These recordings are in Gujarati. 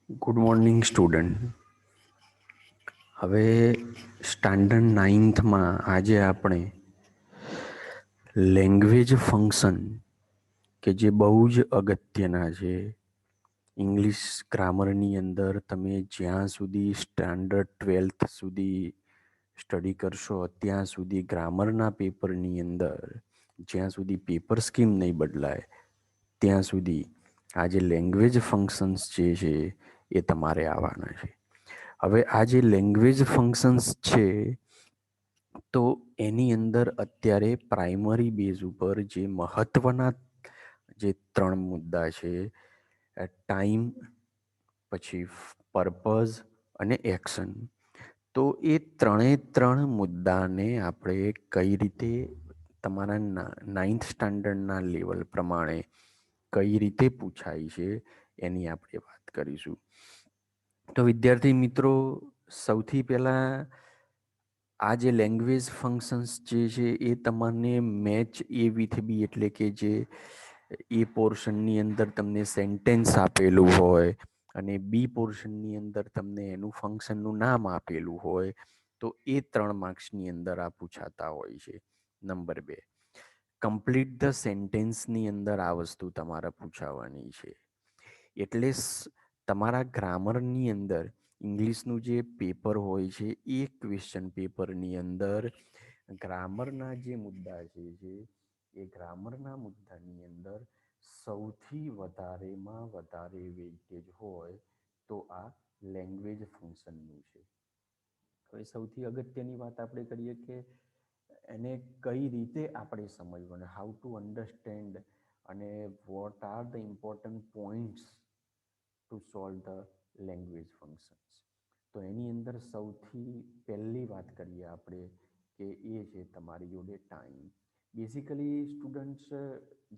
Good morning student. હવે સ્ટાન્ડર્ડ 9થમાં આજે આપણે લેંગ્વેજ ફંક્શન કે જે બહુ જ અગત્યના છે. ઇંગ્લિશ ગ્રામરની અંદર તમે જ્યાં સુધી સ્ટાન્ડર્ડ 12th સુધી સ્ટડી કરશો ત્યાં સુધી ગ્રામરના પેપરની અંદર જ્યાં સુધી પેપર સ્કીમ નહીં બદલાય ત્યાં સુધી આ જે લેંગ્વેજ ફંક્શન્સ જે છે એ તમારે આવવાના છે. હવે આ જે લેંગ્વેજ ફંક્શન્સ છે તો એની અંદર અત્યારે પ્રાઇમરી બેઝ ઉપર જે મહત્વના જે 3 મુદ્દા છે, ટાઈમ, પછી પર્પઝ અને એક્શન. તો એ 3 મુદ્દાને આપણે કઈ રીતે તમારા 9th સ્ટાન્ડર્ડના લેવલ પ્રમાણે કઈ રીતે પૂછાય છે એની આપણે વાત કરીશું. તો વિદ્યાર્થી મિત્રો, સૌથી પહેલા આ જે લેંગ્વેજ ફંક્શન્સ જે છે એ તમને મેચ એ વિથ બી, એટલે કે જે એ પોર્શનની અંદર તમને સેન્ટેન્સ આપેલું હોય અને બી પોર્શનની અંદર તમને એનું ફંક્શનનું નામ આપેલું હોય તો એ 3 માર્ક્સની અંદર આ પૂછાતા હોય છે. નંબર 2, કમ્પ્લીટ ધ સેન્ટેન્સની અંદર આ વસ્તુ તમારે પૂછાવાની છે. એટલે તમારા ગ્રામરની અંદર ઇંગ્લિશનું જે પેપર હોય છે એ ક્વેશ્ચન પેપરની અંદર ગ્રામરના જે મુદ્દા છે એ ગ્રામરના મુદ્દાની અંદર સૌથી વધારેમાં વધારે વેઇટેજ હોય તો આ લેંગ્વેજ ફંક્શનનું છે. હવે સૌથી અગત્યની વાત આપણે કરીએ કે એને કઈ રીતે આપણે સમજવું, હાઉ ટુ અન્ડરસ્ટેન્ડ અને what are the important points to solve the language functions. તો એની અંદર સૌથી પહેલી વાત કરીએ આપણે કે એ છે તમારી જોડે ટાઈમ. બેઝિકલી સ્ટુડન્ટ્સ,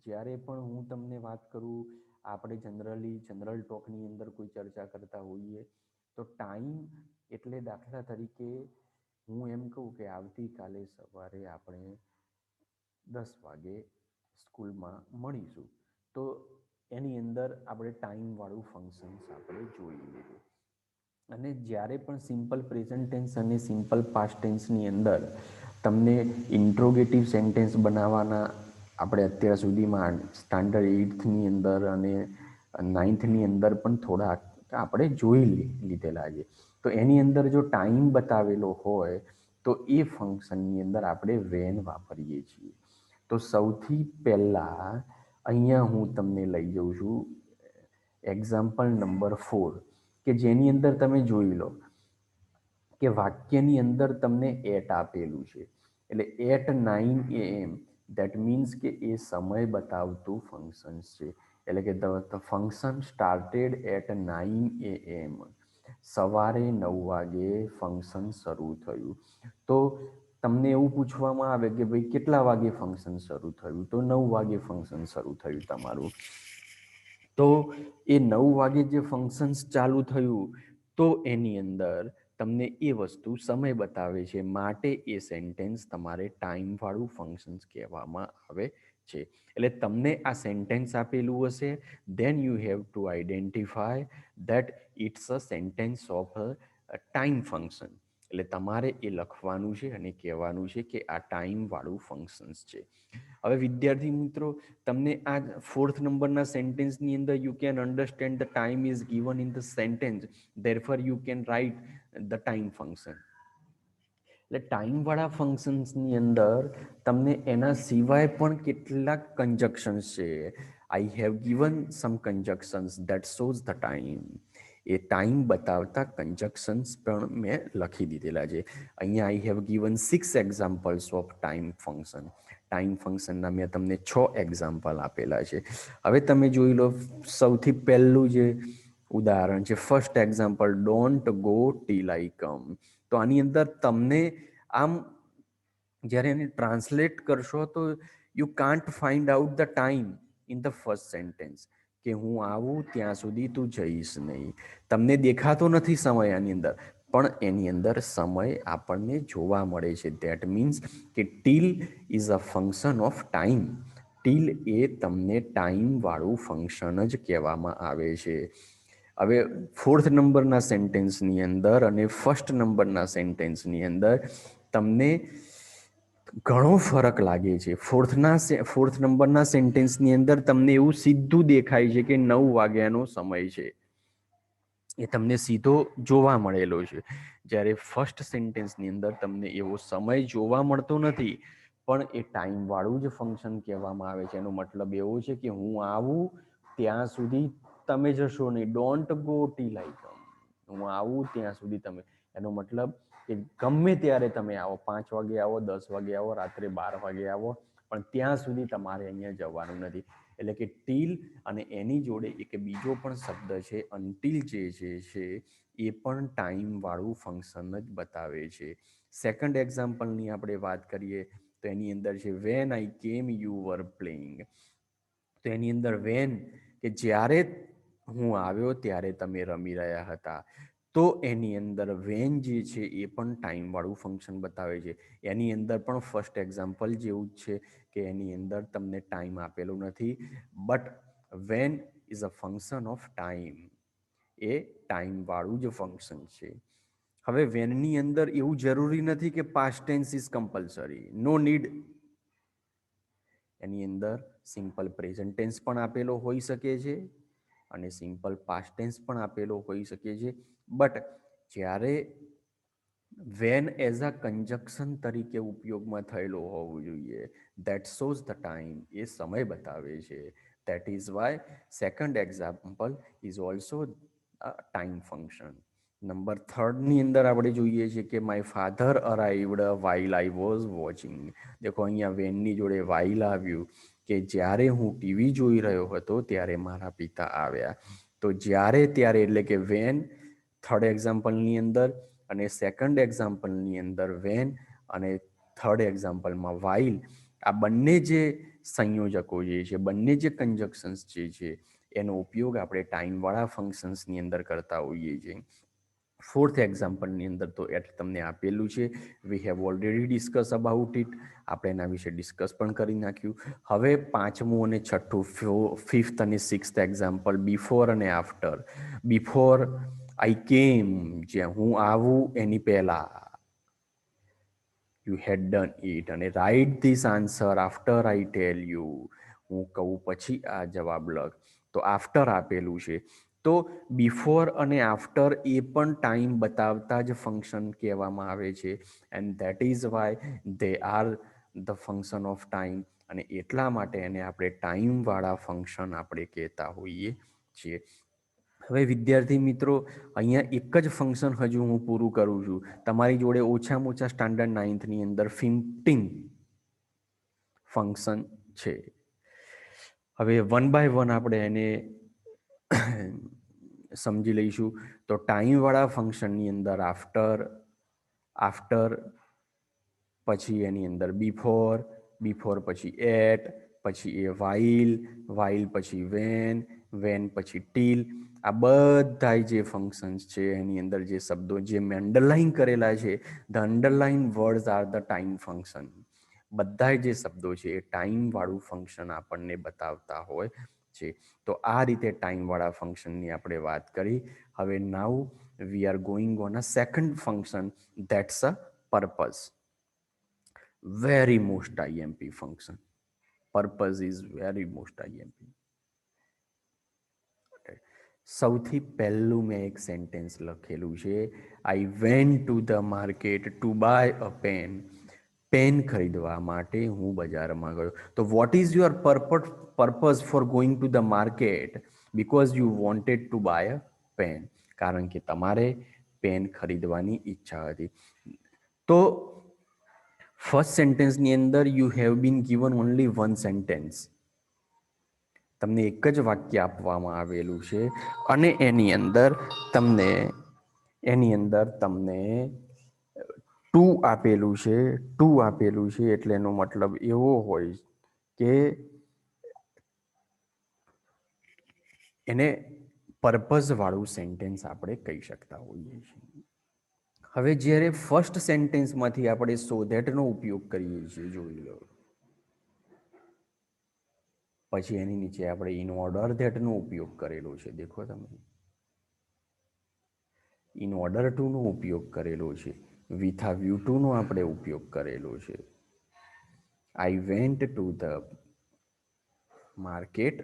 જ્યારે પણ હું તમને વાત કરું, આપણે જનરલ ટોકની અંદર કોઈ ચર્ચા કરતા હોઈએ તો ટાઈમ એટલે દાખલા તરીકે હું એમ કહું કે આવતીકાલે સવારે આપણે 10 વાગે સ્કૂલમાં મળીશું, તો એની અંદર આપણે ટાઈમવાળું ફંક્શન્સ આપણે જોઈ લીધું. અને જ્યારે પણ સિમ્પલ પ્રેઝન્ટ ટેન્સ અને સિમ્પલ પાસ્ટ ટેન્સની અંદર તમને ઇન્ટ્રોગેટિવ સેન્ટેન્સ બનાવવાના આપણે અત્યાર સુધીમાં સ્ટાન્ડર્ડ 8થની અંદર અને 9થની અંદર પણ થોડા આપણે જોઈ લીધેલા છે. તો એની અંદર જો ટાઈમ બતાવેલો હોય તો એ ફંક્શનની અંદર આપણે વેન વાપરીએ છીએ. તો સૌથી પહેલાં અહીંયા હું તમને લઈ જઉં છું એક્ઝામ્પલ નંબર 4, કે જેની અંદર તમે જોઈ લો કે વાક્યની અંદર તમને એટ આપેલું છે. એટલે એટ 9 AM, દેટ મીન્સ કે એ સમય બતાવતું ફંક્શન છે. એટલે કે the function started at 9 AM. સવારે 9 વાગે ફંક્શન શરૂ થયું. તો તમને એવું પૂછવામાં આવે કે ભાઈ કેટલા વાગે ફંક્શન શરૂ થયું, તો 9 વાગે ફંક્શન શરૂ થયું તમારું. તો એ 9 વાગે જે ફંક્શન્સ ચાલુ થયું તો એની અંદર તમને એ વસ્તુ સમય બતાવે છે, માટે એ સેન્ટેન્સ તમારે ટાઈમવાળું ફંક્શન્સ કહેવામાં આવે છે. એટલે તમને આ સેન્ટેન્સ આપેલું હશે, then you have to identify that it's a sentence of a time function. એટલે તમારે એ લખવાનું છે અને કહેવાનું છે કે આ ટાઈમવાળું ફંક્શન્સ છે. હવે વિદ્યાર્થી મિત્રો, તમને આ 4th નંબરના સેન્ટેન્સની અંદર you can understand the time is given in the sentence, therefore you can write the time function. એટલે ટાઈમવાળા ફંક્શન્સની અંદર તમને એના સિવાય પણ કેટલાક કંજક્શન્સ છે. I have given some conjunctions that shows the time. એ ટાઈમ બતાવતા કંજક્શન્સ પણ મેં લખી દીધેલા છે. અહીંયા I have given 6 examples of time function. Time ફંક્શનના મેં તમને 6 એક્ઝામ્પલ આપેલા છે. હવે તમે જોઈ લો, સૌથી પહેલું જે ઉદાહરણ છે, first example, don't go till I come. તો આની અંદર તમને આમ જ્યારે એને ટ્રાન્સલેટ કરશો તો you can't find out the time in the first sentence, કે હું આવું ત્યાં સુધી તું જઈશ નહીં. તમને દેખાતો નથી સમય આની અંદર, પણ એની અંદર સમય આપણને જોવા મળે છે. ધેટ મીન્સ કે till is a function of time. Till એ તમને ટાઈમવાળું ફંક્શન જ કહેવામાં આવે છે. હવે 4th નંબરના સેન્ટેન્સની અંદર અને 1st નંબરના સેન્ટેન્સની અંદર તમને ઘણો ફરક લાગે છે. 4th નંબરના સેન્ટેન્સની અંદર તમને એવું સીધું દેખાય છે કે 9 વાગ્યાનો સમય છે, એ તમને સીધો જોવા મળેલો છે. જ્યારે ફર્સ્ટ સેન્ટેન્સની અંદર તમને એવો સમય જોવા મળતો નથી, પણ એ ટાઈમ વાળું જ ફંક્શન કહેવામાં આવે છે. એનો મતલબ એવો છે કે હું આવું ત્યાં સુધી તમે જશો નહીં, ડોન્ટ ગો ટીલ આઈ કમ. હું આવું ત્યાં સુધી તમે, એનો મતલબ કે ગમે ત્યારે તમે આવો, 5 વાગે આવો, 10 વાગે આવો, રાત્રે 12 વાગે આવો, પણ ત્યાં સુધી તમારે અહીંયા જવાનું નથી. એટલે કે ટીલ અને એની જોડે એક બીજો પણ શબ્દ છે અનટિલ, જે છે એ પણ ટાઈમ વાળું ફંક્શન જ બતાવે છે. સેકન્ડ એક્ઝામ્પલની આપણે વાત કરીએ તો એની અંદર છે વેન આઈ કેમ યુ વર પ્લેઇંગ. તો એની અંદર વેન, કે જ્યારે હું આવ્યો ત્યારે તમે રમી રહ્યા હતા. તો એની અંદર વેન જે છે એ પણ ટાઈમ વાળું ફંક્શન બતાવે છે. એની અંદર પણ ફર્સ્ટ એક્ઝામ્પલ જેવું જ છે કે એની અંદર તમને ટાઈમ આપેલો નથી, but when is a function of time. એ ટાઈમ વાળું જ ફંક્શન છે. હવે વેનની અંદર એવું જરૂરી નથી કે past tense is compulsory, no need. એની અંદર સિમ્પલ પ્રેઝન્ટ ટેન્સ પણ આપેલો હોઈ શકે છે અને સિમ્પલ પાસ્ટ ટેન્સ પણ આપેલો હોઈ શકે છે. બટ જ્યારે વેન એઝ અ કંજક્શન તરીકે ઉપયોગમાં થયેલો હોવું જોઈએ, દેટ શોઝ ધ ટાઈમ. એ સમય બતાવે છે. That is why second example is also a time function. Number 3ની અંદર આપણે જોઈએ છીએ કે my father arrived while I was watching. દેખો અહીંયા વેનની જોડે વાઇલ આવ્યું, કે જ્યારે હું ટીવી જોઈ રહ્યો હતો ત્યારે મારા પિતા આવ્યા. તો જ્યારે ત્યારે એટલે કે વેન થર્ડ એક્ઝામ્પલની અંદર, અને સેકન્ડ એક્ઝામ્પલની અંદર વેન, અને થર્ડ એક્ઝામ્પલમાં વાઇલ. આ બંને જે સંયોજકો જે છે, બંને જે કંજક્શન્સ જે છે, એનો ઉપયોગ આપણે ટાઈમવાળા ફંક્શન્સની અંદર કરતા હોઈએ છીએ. ફોર્થ એક્ઝામ્પલની અંદર તો તમને આપેલું છે, we have already discuss about it. આપણે એના વિશે ડિસ્કસ પણ કરી નાખ્યું. હવે પાંચમું અને છઠ્ઠું, ફિફ્થ અને સિક્સ્થ એક્ઝામ્પલ, બિફોર અને આફ્ટર. બિફોર આઈ કેમ, જ્યાં હું આવું એની પહેલા, યુ હેડ ડન ઇટ. અને write this answer after I tell you, હું કહું પછી આ જવાબ લખ. તો આફ્ટર આપેલું છે. તો બિફોર અને આફ્ટર એ પણ ટાઈમ બતાવતા જ ફંક્શન કહેવામાં આવે છે. And that is Y they are the function of time. અને એટલા માટે એને આપણે ટાઈમવાળા ફંક્શન આપણે કહેતા હોઈએ છીએ. હવે વિદ્યાર્થી મિત્રો, અહીંયા એક જ ફંક્શન હજુ હું પૂરું કરું છું. તમારી જોડે ઓછામાં ઓછા સ્ટાન્ડર્ડ 9થની અંદર 15 ફંક્શન છે. હવે વન બાય વન આપણે એને સમજી લઈશું. તો ટાઈમવાળા ફંક્શનની અંદર આફ્ટર પછી એની અંદર બિફોર, બિફોર પછી એટ, પછી એ વાઇલ પછી વેન પછી ટીલ. આ બધા જે ફંક્શન્સ છે એની અંદર જે શબ્દો જે મેં અંડરલાઈન કરેલા છે, the underline words are the time function. બધા જે શબ્દો છે એ ટાઈમ વાળું ફંક્શન આપણને બતાવતા હોય છે. તો આ રીતે ટાઈમવાળા ફંક્શનની આપણે વાત કરી. હવે now we are going on a second function, that's a purpose. Very most IMP function. Purpose is very most IMP. સૌથી પહેલું મેં એક સેન્ટેન્સ લખેલું છે, I went to the market to buy a pen. Pen ખરીદવા માટે હું બજારમાં ગયો. તો what is your purpose for going to the market? Because you wanted to buy a pen. કારણ કે તમારે પેન ખરીદવાની ઈચ્છા હતી. તો ફર્સ્ટ સેન્ટેન્સની અંદર you have been given only one sentence. તમને એક જ વાક્ય આપવામાં આવેલું છે અને એની અંદર તમને ટુ આપેલું છે. ટુ આપેલું છે એટલે એનો મતલબ એવો હોય કે એને પર્પઝ વાળું સેન્ટેન્સ આપણે કહી શકતા હોઈએ છીએ. હવે જ્યારે ફર્સ્ટ સેન્ટેન્સમાંથી આપણે સો ધેટનો ઉપયોગ કરીએ છીએ, જોઈ લો. પછી એની નીચે આપણે ઇન ઓર્ડર ધેટનો ઉપયોગ કરેલો છે, દેખો તમે. ઇન ઓર્ડર ટુનો ઉપયોગ કરેલો છે, વિથ આ વ્યૂ ટુનો આપણે ઉપયોગ કરેલો છે. I went to the market.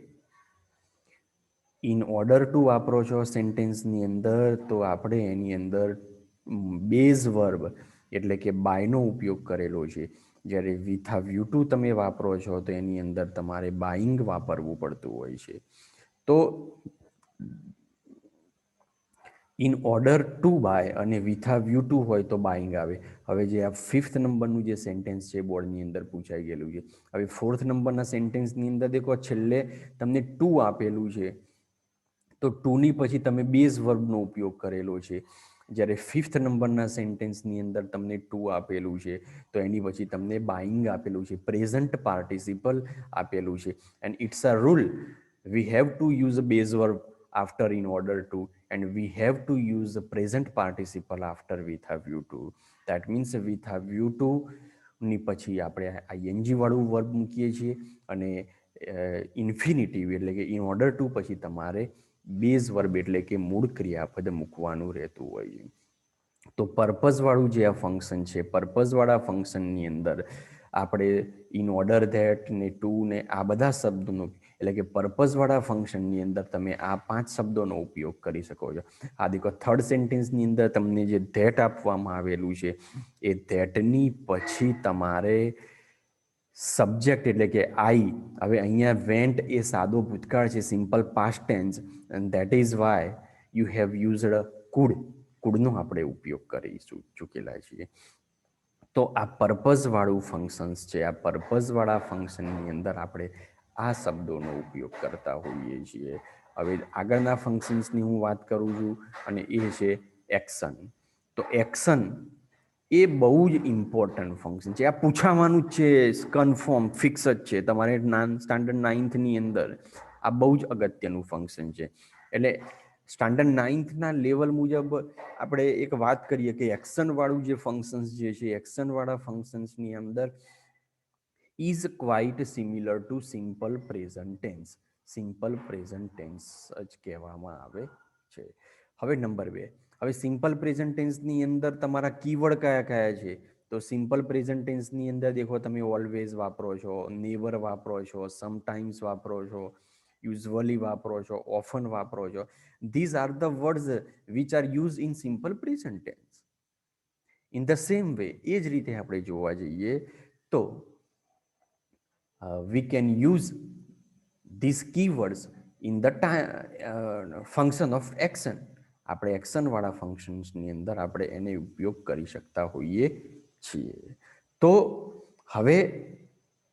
In order two વાપરો છો સેન્ટેન્સની અંદર તો આપણે એની અંદર બેઝ વર્બ એટલે કે બાયનો ઉપયોગ કરેલો છે. જ્યારે વિથ આ વ્યૂ ટુ તમે વાપરો છો તો એની અંદર તમારે બાઇંગ વાપરવું પડતું હોય છે. તો ઇન ઓર્ડર ટુ બાય અને વિથ આ વ્યૂ ટુ હોય તો બાઇંગ આવે. હવે જે આ 5th નંબરનું જે સેન્ટેન્સ છે બોર્ડની અંદર પૂછાઈ ગયેલું છે. હવે 4th નંબરના સેન્ટેન્સની અંદર દેખો છેલ્લે તમને ટુ આપેલું છે, તો ટુની પછી તમે બેઝ વર્બનો ઉપયોગ કરેલો છે. જ્યારે 5th નંબરના સેન્ટેન્સની અંદર તમને ટુ આપેલું છે તો એની પછી તમને બાઇંગ આપેલું છે, પ્રેઝન્ટ પાર્ટિસિપલ આપેલું છે. And it's a rule, we have to use a base verb after in order to, and we have to use the present participle after with have you to. That means with have you to ની પછી આપણે ing વાળું વર્બ મૂકીએ છીએ અને ઇન્ફિનિટિવ એટલે કે ઇન ઓર્ડર ટુ પછી તમારે બેઝ વર્બ એટલે કે મૂળ ક્રિયાપદ મૂકવાનું રહેતું હોય. તો પર્પઝ વાળું જે આ ફંક્શન છે, પર્પઝ વાળા ફંક્શનની અંદર આપણે ઇન ઓર્ડર ધેટ ને ટુ ને આ બધા શબ્દોનો એટલે કે પર્પઝ વાળા ફંક્શનની અંદર તમે આ 5 શબ્દોનો ઉપયોગ કરી શકો છો. આ દેખો થર્ડ સેન્ટેન્સની અંદર તમને જે ધેટ આપવામાં આવેલું છે એ ધેટની પછી તમારે સબ્જેક્ટ એટલે કે આઈ. હવે અહીંયા વેન્ટ એ સાદો ભૂતકાળ છે, simple past tense, and that is why you have used could. કુડનો આપણે ઉપયોગ કરી ચૂકેલા છીએ. તો આ પર્પઝ વાળું ફંક્શન્સ છે, આ પર્પઝ વાળા ફંક્શનની અંદર આપણે આ શબ્દોનો ઉપયોગ કરતા હોઈએ છીએ. હવે આગળના ફંક્શન્સની હું વાત કરું છું અને એ છે એક્શન. તો એક્શન એ બહુ જ ઇમ્પોર્ટન્ટ ફંક્શન છે. આ પૂછાવાનું જ છે, કન્ફર્મ ફિક્સ જ છે તમારે સ્ટાન્ડર્ડ 9thની અંદર. આ બહુ જ અગત્યનું ફંક્શન છે. એટલે સ્ટાન્ડર્ડ 9thના લેવલ મુજબ આપણે એક વાત કરીએ કે એક્શન વાળું જે ફંક્શન્સ જે છે, એક્શન વાળા ફંક્શન્સની અંદર is quite similar to simple present tense. Simple present tense જ કહેવામાં આવે છે. હવે નંબર 2, હવે સિમ્પલ પ્રેઝન્ટ ટેન્સની અંદર તમારા કીવર્ડ કયા કયા છે? તો સિમ્પલ પ્રેઝન્ટ ટેન્સની અંદર દેખો તમે ઓલવેઝ વાપરો છો, નેવર વાપરો છો, સમટાઈમ્સ વાપરો છો, યુઝવલી વાપરો છો, ઓફન વાપરો છો. These are the words which are use in simple present tense. In the same way એ જ રીતે આપણે જોવા જઈએ તો we can use these keywords in the function of action. આપણે એક્શન વાળા ફંક્શન્સની અંદર આપણે એને ઉપયોગ કરી શકતા હોઈએ છીએ. તો હવે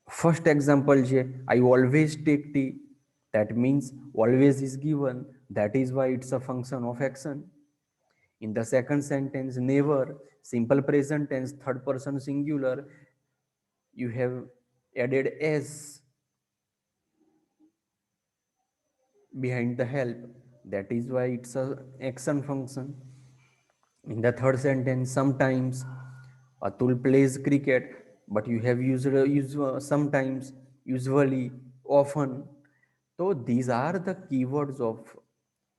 ફર્સ્ટ એક્ઝામ્પલ છે I always tech T. That means always is given. That is why it's a function of action. In the second sentence, never, simple present tense, third person singular, you have added as behind the help. That is why it's a action function. In the third sentence, sometimes Atul plays cricket, but you have used sometimes, usually, often. So these are the keywords of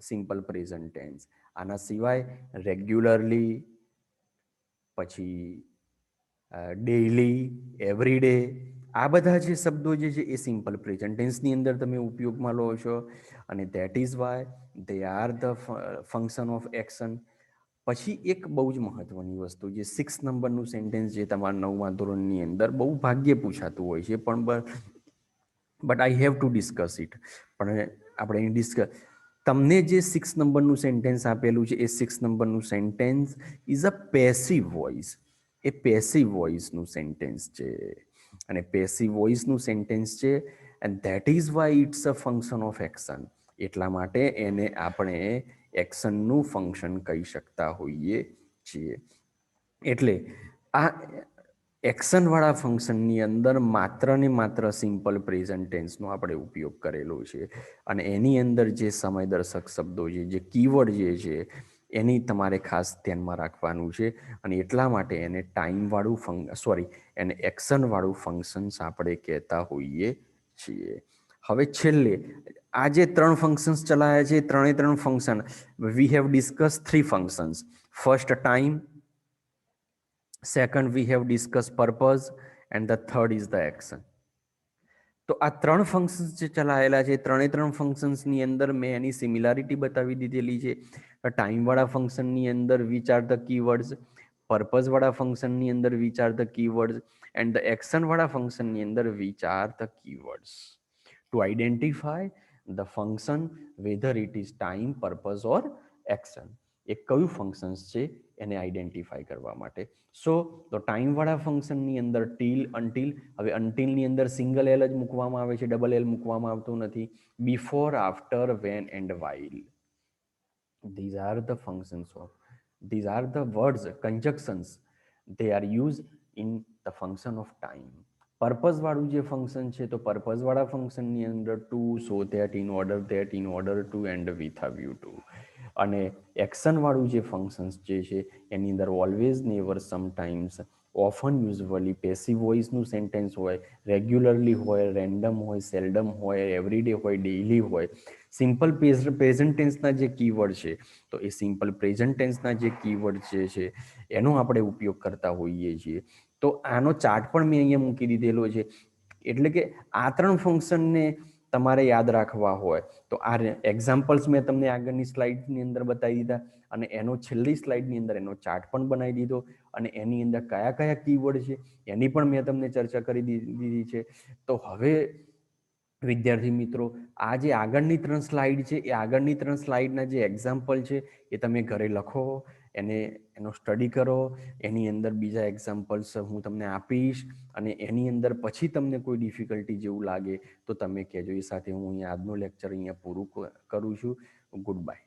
simple present tense. આના સિવાય રેગ્યુલરલી, પછી ડેઇલી, એવરીડે, આ બધા જે શબ્દો જે છે એ સિમ્પલ પ્રેઝન્ટ ટેન્સની અંદર તમે ઉપયોગમાં લો છો અને that is Y they are the function of action. પછી એક બહુ જ મહત્વની વસ્તુ, જે 6 નંબરનું સેન્ટેન્સ જે તમારા 9મા ધોરણની અંદર બહુ ભાગ્યે પૂછાતું હોય છે, પણ but I have to discuss it. પણ આપણે ડિસ્કસ, તમને જે 6 નંબરનું સેન્ટેન્સ આપેલું છે એ 6 નંબરનું sentence is a passive voice. એ પેસિવ વોઇસનું સેન્ટેન્સ છે અને પેસિવ વોઇસનું સેન્ટેન્સ છે and that is why it's a function of action. એટલા માટે એને આપણે એક્શનનું ફંક્શન કહી શકતા હોઈએ છીએ. એટલે આ એક્શન વાળા ફંક્શનની અંદર માત્ર ને માત્ર સિમ્પલ પ્રેઝન્ટ ટેન્સનો આપણે ઉપયોગ કરેલો છે અને એની અંદર જે સમયદર્શક શબ્દો છે, જે કીવર્ડ જે છે, એની તમારે ખાસ ધ્યાનમાં રાખવાનું છે અને એટલા માટે એને એને એક્શન વાળું ફંક્શન્સ આપણે કહેતા હોઈએ છીએ. હવે છેલ્લે આ જે 3 ફંક્શન્સ ચલાયા છે, ત્રણ function we have discuss 3 functions. First time, second we have discuss purpose and the third is the action. તો આ 3 ફંક્શન્સ જે ચલાયેલા છે, ત્રણ ફંક્શન્સની અંદર મેં એની સિમિલારિટી બતાવી દીધેલી છે. ટાઈમવાળા ફંક્શનની અંદર વિચ આર ધ કીવર્ડ્સ, પર્પઝવાળા ફંક્શનની અંદર which are the keywords and the એક્શનવાળા ફંક્શનની અંદર which are the keywords to identify the function whether it is time, purpose or action. એ કયું ફંક્શન્સ છે એને આઈડેન્ટિફાય કરવા માટે. સો તો ટાઈમવાળા ફંક્શનની અંદર ટીલ, અનટીલ. હવે અનટીલની અંદર સિંગલ એલ જ મૂકવામાં આવે છે, ડબલ એલ મૂકવામાં આવતું નથી. Before, after, when and while. These are the functions of, these are the words, conjunctions. They are used in the function of time. Purpose વાળું જે ફંક્શન છે, તો પર્પઝ વાળા ફંક્શનની અંદર to, so that, in order to and with a view to. અને એક્શન વાળું જે ફંક્શન્સ જે છે એની અંદર always, never, sometimes, often, usually, passive વોઇસનું સેન્ટેન્સ હોય, રેગ્યુલરલી હોય, રેન્ડમ હોય, સેલ્ડમ હોય, એવરીડે હોય, ડેઇલી હોય. સિમ્પલ પ્રેઝન્ટ ટેન્સના જે કીવર્ડ છે, તો એ સિમ્પલ પ્રેઝન્ટ ટેન્સના જે કીવર્ડ જે છે એનો આપણે ઉપયોગ કરતા હોઈએ છીએ. તો આનો ચાર્ટ પણ મેં અહીંયા મૂકી દીધેલો છે. એટલે કે આ 3 ફંક્શનને તમારે યાદ રાખવા હોય તો આ એક્ઝામ્પલ્સ મેં તમને આગળની સ્લાઇડની અંદર બતાવી દીધા, અને એનો છેલ્લી સ્લાઇડની અંદર એનો ચાર્ટ પણ બનાવી દીધો, અને એની અંદર કયા કયા કીવર્ડ છે એની પણ મેં તમને ચર્ચા કરી દીધી છે. તો હવે વિદ્યાર્થી મિત્રો, આ જે આગળની 3 સ્લાઇડ છે, એ આગળની 3 સ્લાઇડના જે એક્ઝામ્પલ છે એ તમે ઘરે લખો, એનો સ્ટડી કરો. એની અંદર બીજા એક્ઝામ્પલ્સ હું તમને આપીશ, અને એની અંદર પછી તમને કોઈ ડિફિકલ્ટી જેવું લાગે તો તમે કહેજો. એ સાથે હું અહીંયા આજનો લેક્ચર અહીંયા પૂરું કરું છું. Good bye.